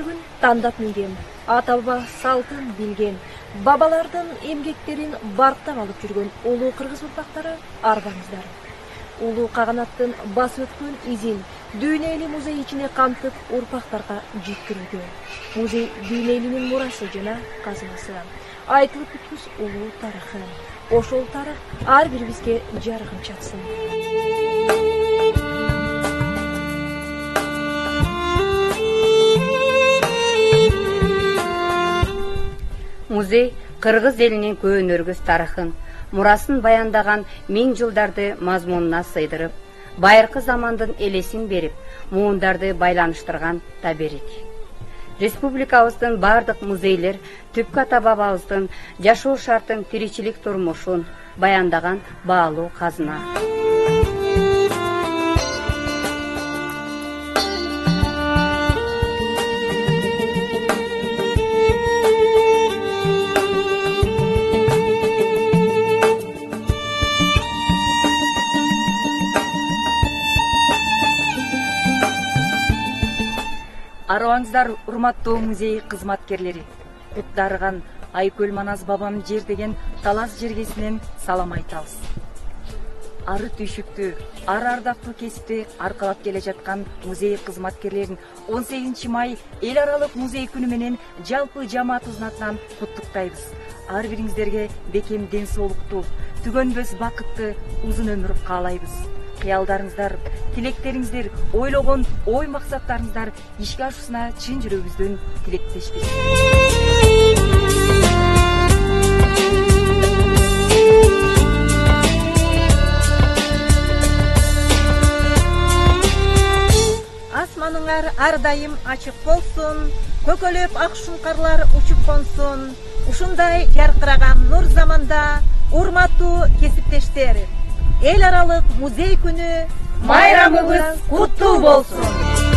көпчүлүгүн тандап минген, ата баба салтын билген, бабалардын эмгектерин барктап алып жүргөн улуу кыргыз урпактары арбаңыздар. Улуу каганаттын басып өткөн изин Дүйнөлүү музей ичине камтып урпактарга жеткирүүгө. Музей Дүйнөлүүнүн мурасы жана казынасы, айтылып бүткүс улуу тарыхы. Ошол тарых ар бирибизге жарыгын чаксын. Музей кыргыз элинин көөнөргүс тарыхын, мурасын баяндаган миң жылдарды мазмунуна сыйдырып, байыркы замандын элесин берип, муундарды байланыштырган таберик. Республикабыздын бардык музейлер түпкү ата бабабыздын жашоо шартын, тиричилик турмушун баяндаган баалуу казына. Арыбаңыздар, урматтуу музей кызматкерлери. Кут дарыган Айкөл Манас бабам жер деген талас жергесинен салам айтабыз. Ары түйшүктү, ары ардактуу кесипти аркалап келе жаткан музей кызматкерлерин 18 май эл аралык музей күнү менен жалпы жамаатыбыздын атынан куттуктайбыз. Ар бириңиздерге бекем ден соолукту, түгөнбөс бакытты узун өмүр каалайбыз. Кыялдарыңыздар, тилектериңиздер, ойлогон ой максаттарыңыздар ишке ашуусуна чын жүрөгүбүздөн тилектешпиз. Асманыңар ар дайым ачык болсун, көкөлөп ак шуңкарлар учуп консун. Ушундай жаркыраган нур заманда урматтуу кесиптештер, эл аралык музей күнү майрамыбыз куттуу болсун.